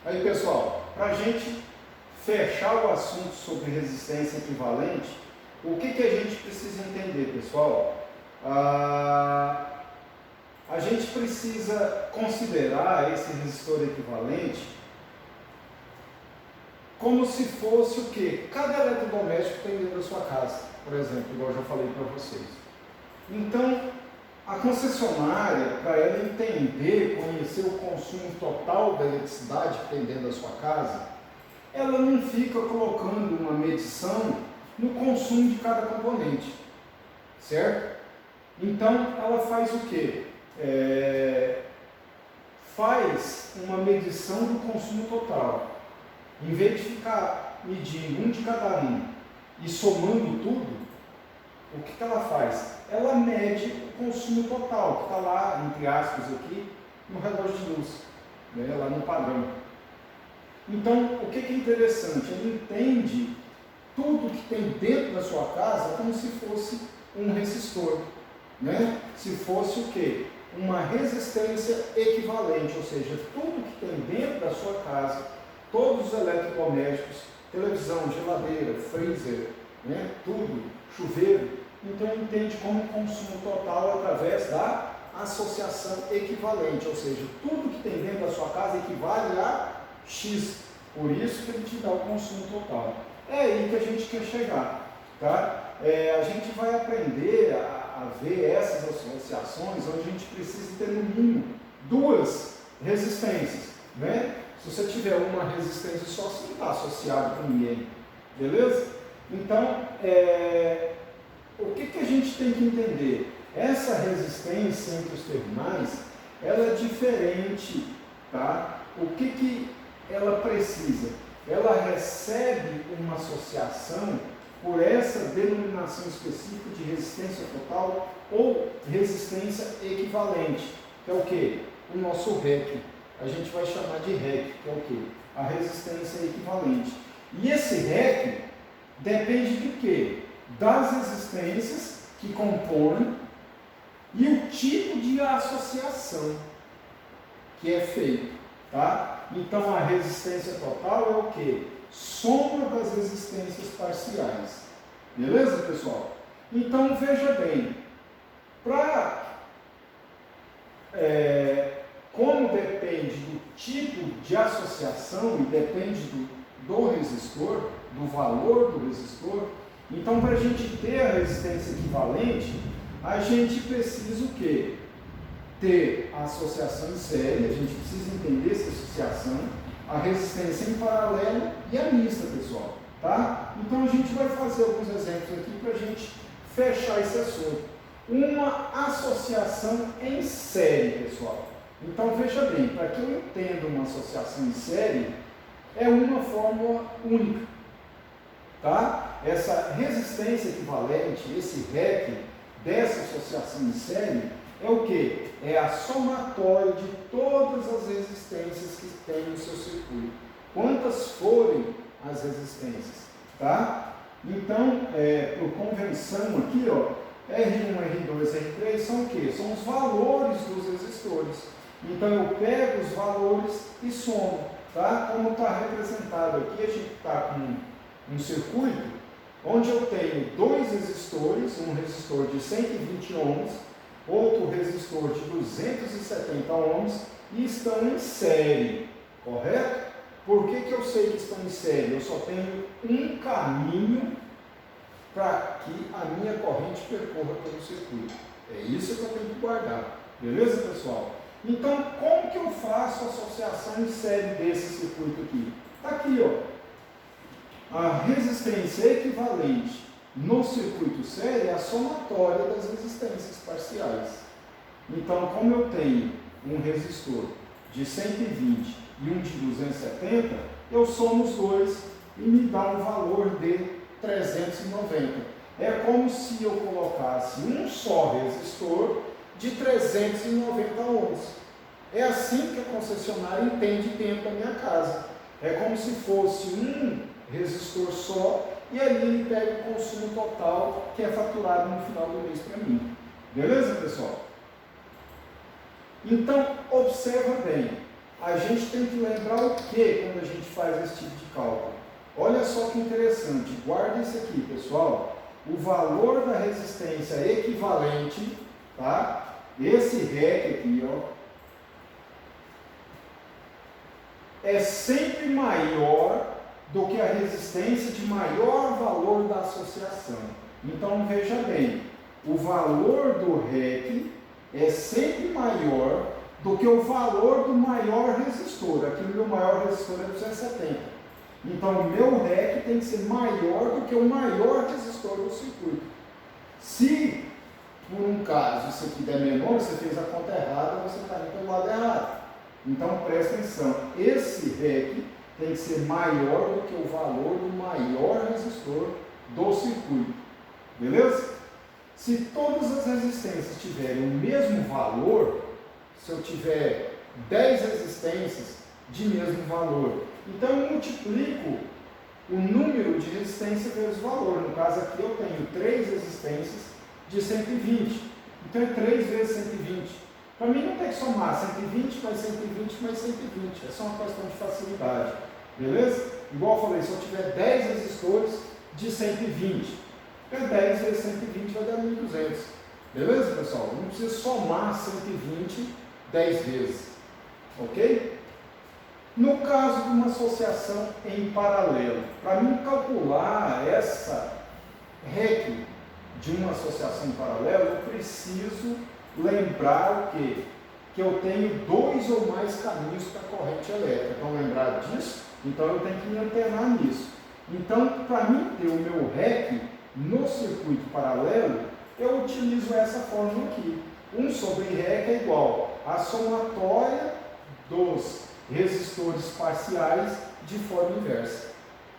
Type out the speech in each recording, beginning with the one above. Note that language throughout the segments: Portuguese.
Aí, pessoal, para a gente fechar o assunto sobre resistência equivalente, o que a gente precisa entender, pessoal? A gente precisa considerar esse resistor equivalente como se fosse o quê? Cada eletrodoméstico tem dentro da sua casa, por exemplo, igual eu já falei para vocês. Então, a concessionária, para ela entender, conhecer o consumo total da eletricidade que tem dentro da sua casa, ela não fica colocando uma medição no consumo de cada componente, certo? Então, ela faz o quê? Faz uma medição do consumo total. Em vez de ficar medindo um de cada um e somando tudo, o que ela faz? Ela mede o consumo total, que está lá, entre aspas, aqui, no relógio de luz, né, lá no padrão. Então, o que é interessante? Ele entende tudo que tem dentro da sua casa como se fosse um resistor, né? Se fosse o quê? Uma resistência equivalente, ou seja, tudo que tem dentro da sua casa, todos os eletrodomésticos, televisão, geladeira, freezer, né? Tudo, chuveiro, então ele entende como consumo total através da associação equivalente, ou seja, tudo que tem dentro da sua casa equivale a X, por isso que ele te dá o consumo total. É aí que a gente quer chegar, tá? A gente vai aprender a ver essas associações onde a gente precisa ter no mínimo duas resistências, né? Se você tiver uma resistência só, você não está associado com ninguém, beleza? Então, o que a gente tem que entender? Essa resistência entre os terminais, ela é diferente, tá? O que ela precisa? Ela recebe uma associação por essa denominação específica de resistência total ou resistência equivalente, que é o que? O nosso REC. A gente vai chamar de REC, que é o que? A resistência equivalente. E esse REC depende de quê? Das resistências que compõem e o tipo de associação que é feito, tá? Então a resistência total é o quê? Soma das resistências parciais. Beleza, pessoal? Então veja bem, como depende do tipo de associação e depende do resistor, do valor do resistor, então para a gente ter a resistência equivalente, a gente precisa o quê? Ter a associação em série, a gente precisa entender essa associação, a resistência em paralelo e a mista, pessoal, tá? Então a gente vai fazer alguns exemplos aqui para a gente fechar esse assunto. Uma associação em série, pessoal. Então veja bem, para que eu entenda uma associação em série, é uma fórmula única, tá? Essa resistência equivalente, esse REC dessa associação em série, é o que? É a somatória de todas as resistências que tem no seu circuito. Quantas forem as resistências, tá? Então, por convenção aqui, ó, R1, R2, R3 são o que? São os valores dos resistores. Então, eu pego os valores e somo, tá? Como está representado aqui, a gente está com um circuito onde eu tenho dois resistores, um resistor de 120 ohms, outro resistor de 270 ohms, e estão em série, correto? Por que eu sei que estão em série? Eu só tenho um caminho para que a minha corrente percorra pelo circuito. É isso que eu tenho que guardar. Beleza, pessoal? Então, como que eu faço a associação em série desse circuito aqui? Está aqui, ó. A resistência equivalente no circuito série é a somatória das resistências parciais. Então, como eu tenho um resistor de 120 e um de 270, eu somo os dois e me dá um valor de 390. É como se eu colocasse um só resistor de 390 ohms. É assim que a concessionária entende dentro da minha casa. É como se fosse um resistor só e ali ele pega o consumo total que é faturado no final do mês para mim. Beleza, pessoal? Então, observa bem. a gente tem que lembrar o que quando a gente faz esse tipo de cálculo? Olha só que interessante, guarda isso aqui, pessoal. O valor da resistência equivalente, tá? Esse REC aqui, ó, é sempre maior do que a resistência de maior valor da associação. Então, veja bem, o valor do REC é sempre maior do que o valor do maior resistor. Aqui o meu maior resistor é 270. Então, o meu REC tem que ser maior do que o maior resistor do circuito. Se, por um caso, isso aqui der menor, você fez a conta errada, você está indo pelo lado errado. Então, presta atenção, esse REC tem que ser maior do que o valor do maior resistor do circuito. Beleza? Se todas as resistências tiverem o mesmo valor, se eu tiver 10 resistências de mesmo valor, então eu multiplico o número de resistência vezes o valor. No caso aqui eu tenho 3 resistências de 120. Então é 3 vezes 120. Para mim não tem que somar 120 mais 120 mais 120. É só uma questão de facilidade. Beleza? Igual eu falei, se eu tiver 10 resistores de 120, 10 vezes 120 vai dar 1.200. Beleza, pessoal? Não precisa somar 120 10 vezes. Ok? No caso de uma associação em paralelo, para mim calcular essa REC de uma associação em paralelo, eu preciso lembrar o quê? Que eu tenho 2 ou mais caminhos para a corrente elétrica. Então, lembrar disso? Então, eu tenho que me antenar nisso. Então, para mim ter o meu REC no circuito paralelo, eu utilizo essa fórmula aqui. 1 sobre REC é igual a somatória dos resistores parciais de forma inversa.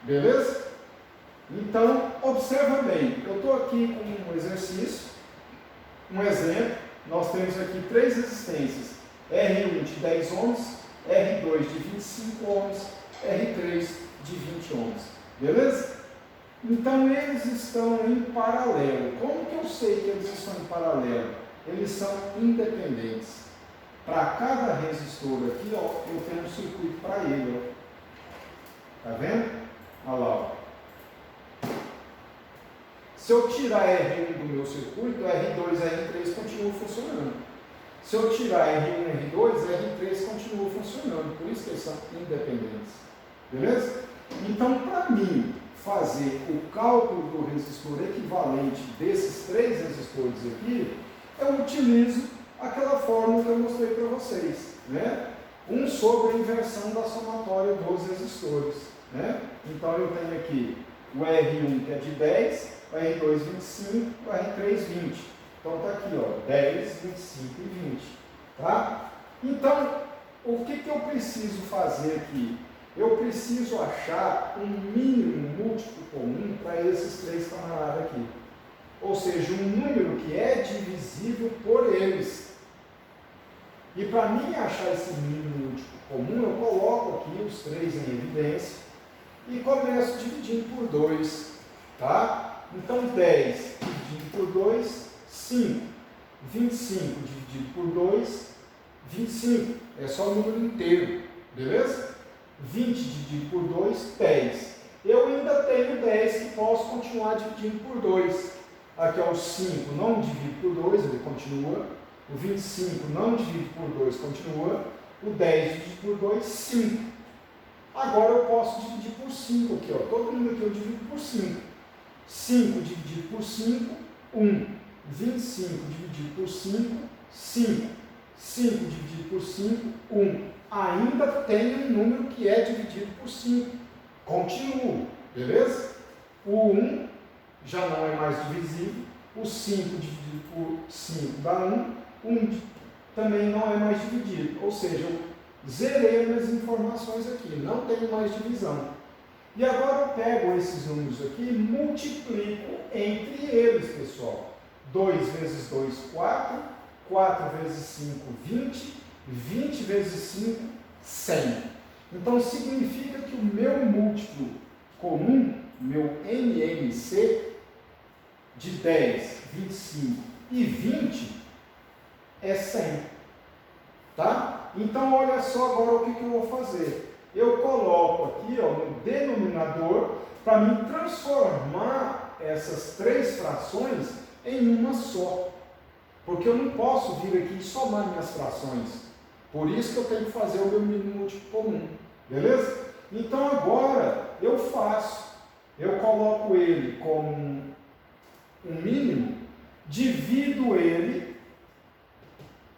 Beleza? Então, observa bem, eu estou aqui com um exercício, um exemplo. Nós temos aqui 3 resistências, R1 de 10 ohms, R2 de 25 ohms, R3 de 20 ohms. Beleza? Então, eles estão em paralelo. Como que eu sei que eles estão em paralelo? Eles são independentes. Para cada resistor aqui, ó, eu tenho um circuito para ele. Está vendo? Olha lá. Ó. Se eu tirar R1 do meu circuito, R2 e R3 continuam funcionando. Se eu tirar R1 e R2, R3 continua funcionando. Por isso que eles são independentes. Beleza? Então, para mim fazer o cálculo do resistor equivalente desses 3 resistores aqui, eu utilizo aquela fórmula que eu mostrei para vocês, né? 1 sobre a inversão da somatória dos resistores, né? Então eu tenho aqui o R1 que é de 10, o R2 25, o R3 20. Então está aqui, ó, 10, 25 e 20, tá? Então, o que eu preciso fazer aqui? Eu preciso achar um mínimo múltiplo comum para esses 3 camaradas aqui. Ou seja, um número que é divisível por eles. E para mim achar esse mínimo múltiplo comum, eu coloco aqui os 3 em evidência e começo dividindo por 2. Tá? Então 10 dividido por 2, 5. 25 dividido por 2, 25. É só o número inteiro. Beleza? 20 dividido por 2, 10. Eu ainda tenho 10 que posso continuar dividindo por 2. Aqui é o 5, não divido por 2, ele continua. O 25 não divido por 2, continua. O 10 dividido por 2, 5. Agora eu posso dividir por 5 aqui, ó. Todo mundo aqui eu divido por 5. 5 dividido por 5, 1. 25 dividido por 5, 5. 5 dividido por 5, 1. Ainda tem um número que é dividido por 5. Continuo, beleza? O 1 já não é mais divisível. O 5 dividido por 5 dá 1. 1 também não é mais dividido. Ou seja, eu zerei minhas informações aqui. Não tenho mais divisão. E agora eu pego esses números aqui e multiplico entre eles, pessoal. 2 vezes 2, 4. 4 vezes 5, 20. 20 vezes 5, 100. Então significa que o meu múltiplo comum, meu MMC, de 10, 25 e 20 é 100. Tá? Então, olha só agora o que eu vou fazer. Eu coloco aqui no denominador para me transformar essas três frações em uma só. Porque eu não posso vir aqui e somar minhas frações. Por isso que eu tenho que fazer o meu mínimo múltiplo comum. Beleza? Então agora eu faço. Eu coloco ele como um mínimo, divido ele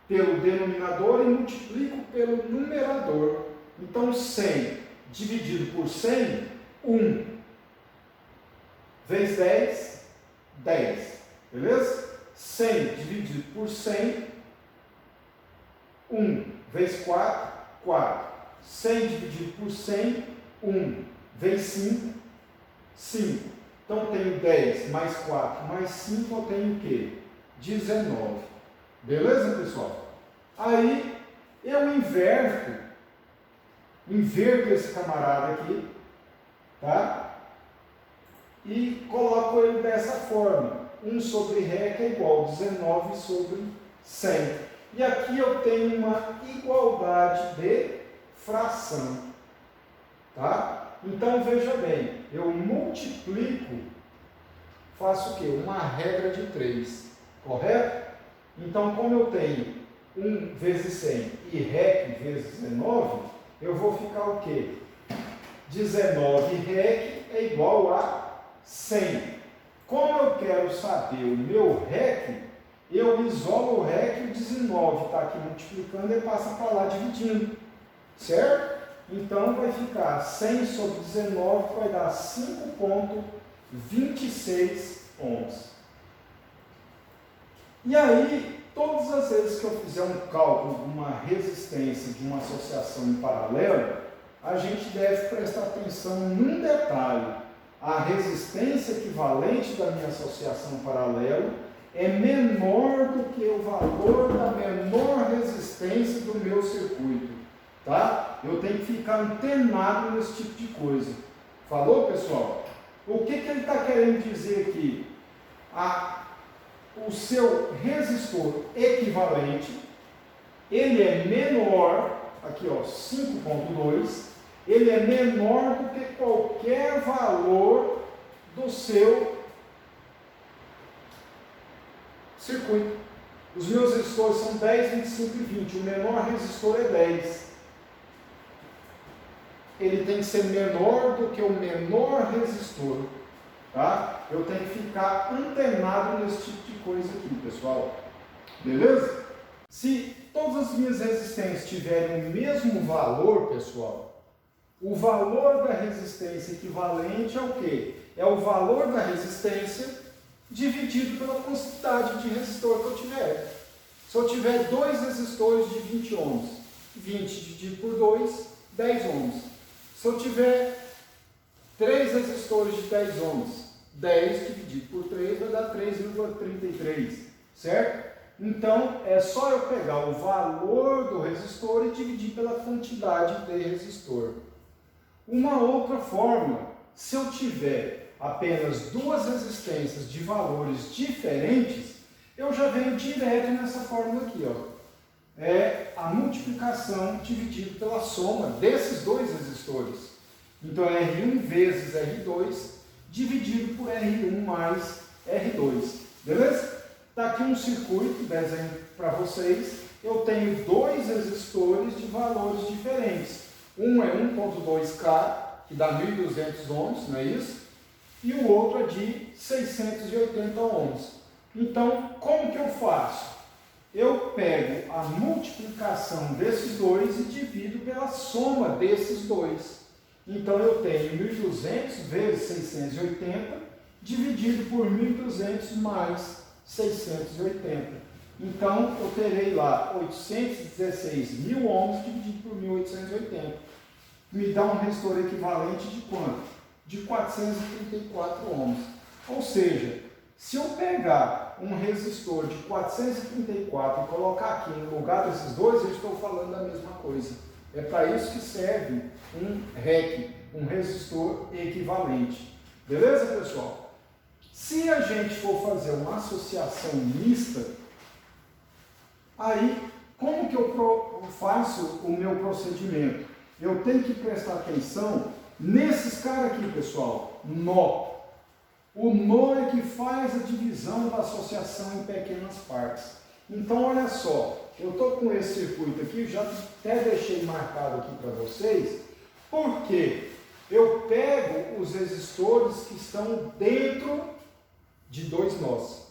pelo denominador e multiplico pelo numerador. Então 100 dividido por 100, 1. Vezes 10, 10. Beleza? 100 dividido por 100, 1 vezes 4, 4. 100 dividido por 100, 1 vezes 5, 5. Então tenho 10 mais 4 mais 5, eu tenho o quê? 19. Beleza, pessoal? Aí eu inverto esse camarada aqui, tá? E coloco ele dessa forma. 1 sobre REC é igual a 19 sobre 100. E aqui eu tenho uma igualdade de fração. Tá? Então, veja bem, eu multiplico, faço o quê? Uma regra de 3. Correto? Então, como eu tenho 1 vezes 100 e REC vezes 19, eu vou ficar o quê? 19 REC é igual a 100. Como eu quero saber o meu REC, eu isolo o REC e o 19 está aqui multiplicando e passa para lá dividindo. Certo? Então vai ficar 100 sobre 19, que vai dar 5,26 ohms. E aí, todas as vezes que eu fizer um cálculo de uma resistência de uma associação em paralelo, a gente deve prestar atenção num detalhe. A resistência equivalente da minha associação paralelo é menor do que o valor da menor resistência do meu circuito. Tá? Eu tenho que ficar antenado nesse tipo de coisa. Falou, pessoal? O que ele está querendo dizer aqui? O seu resistor equivalente, ele é menor, aqui ó, 5,2, ele é menor do que qualquer valor do seu circuito. Os meus resistores são 10, 25 e 20. O menor resistor é 10. Ele tem que ser menor do que o menor resistor. Tá? Eu tenho que ficar antenado nesse tipo de coisa aqui, pessoal. Beleza? Se todas as minhas resistências tiverem o mesmo valor, pessoal, o valor da resistência equivalente é o quê? É o valor da resistência dividido pela quantidade de resistor que eu tiver. Se eu tiver 2 resistores de 20 ohms, 20 dividido por 2, 10 ohms. Se eu tiver 3 resistores de 10 ohms, 10 dividido por 3 vai dar 3,33, certo? Então, é só eu pegar o valor do resistor e dividir pela quantidade de resistor. Uma outra forma, se eu tiver apenas 2 resistências de valores diferentes, eu já venho direto nessa fórmula aqui, ó. É a multiplicação dividido pela soma desses 2 resistores. Então, é R1 vezes R2 dividido por R1 mais R2. Beleza? Está aqui um circuito, desenho para vocês. Eu tenho 2 resistores de valores diferentes. Um é 1.2K, que dá 1.200 ohms, não é isso? E o outro é de 680 ohms. Então, como que eu faço? Eu pego a multiplicação desses dois e divido pela soma desses dois. Então, eu tenho 1.200 vezes 680, dividido por 1.200 mais 680. Então, eu terei lá 816 mil ohms dividido por 1.880. Me dá um resistor equivalente de quanto? De 434 ohms. Ou seja, se eu pegar um resistor de 434 e colocar aqui no lugar desses dois, eu estou falando da mesma coisa. É para isso que serve um REC, um resistor equivalente. Beleza, pessoal? Se a gente for fazer uma associação mista, aí como que eu faço o meu procedimento? Eu tenho que prestar atenção nesses caras aqui, pessoal, nó. O nó é que faz a divisão da associação em pequenas partes. Então, olha só, eu estou com esse circuito aqui, já até deixei marcado aqui para vocês, porque eu pego os resistores que estão dentro de dois nós,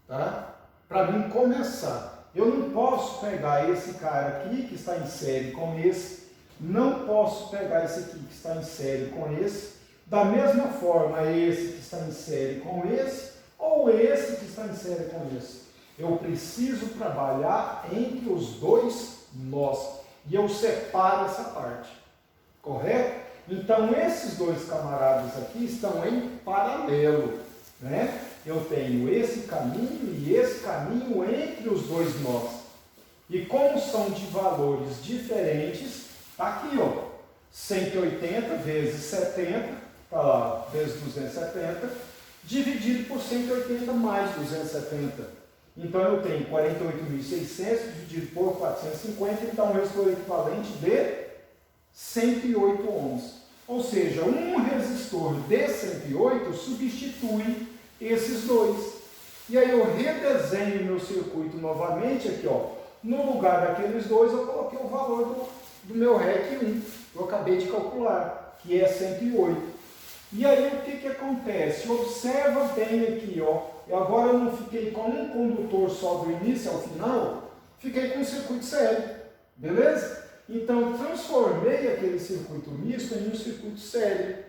tá? Para mim começar. Eu não posso pegar esse cara aqui que está em série com esse, não posso pegar esse aqui que está em série com esse, da mesma forma esse que está em série com esse, ou esse que está em série com esse. Eu preciso trabalhar entre os dois nós, e eu separo essa parte, correto? Então esses dois camaradas aqui estão em paralelo, né? Eu tenho esse caminho e esse caminho entre os dois nós. E como são de valores diferentes, está aqui, ó, 180 vezes 70, tá lá, vezes 270, dividido por 180 mais 270. Então eu tenho 48.600 dividido por 450, então eu estou equivalente de 108 ohms. Ou seja, um resistor de 108 substitui esses dois. E aí eu redesenho meu circuito novamente aqui, ó. No lugar daqueles dois eu coloquei o valor do meu REC 1, eu acabei de calcular, que é 108. E aí o que acontece? Observa bem aqui, ó. Agora eu não fiquei com um condutor só do início ao final, fiquei com um circuito série, beleza? Então eu transformei aquele circuito misto em um circuito série.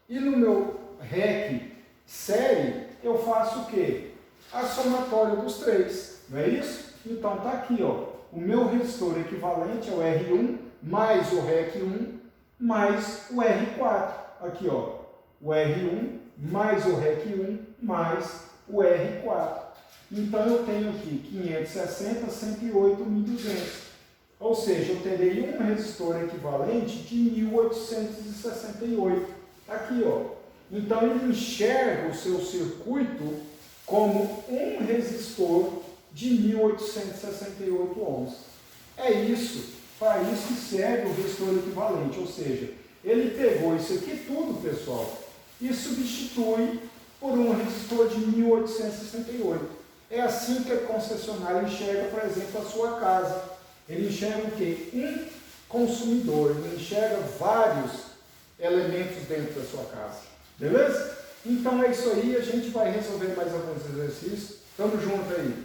E no meu REC série, eu faço o quê? A somatória dos três, não é isso? Então tá aqui, ó, o meu resistor equivalente é o R1 mais o REC1 mais o R4. Aqui, ó, o R1 mais o REC1 mais o R4. Então eu tenho aqui 560, 108, 1.200. Ou seja, eu terei um resistor equivalente de 1.868. Aqui, ó. Então ele enxerga o seu circuito como um resistor de 1.868 ohms. É isso, para isso que serve o resistor equivalente, ou seja, ele pegou isso aqui tudo, pessoal, e substitui por um resistor de 1.868. É assim que a concessionária enxerga, por exemplo, a sua casa. Ele enxerga o quê? Um consumidor, ele enxerga vários elementos dentro da sua casa. Beleza? Então é isso aí, a gente vai resolver mais alguns exercícios. Tamo junto aí.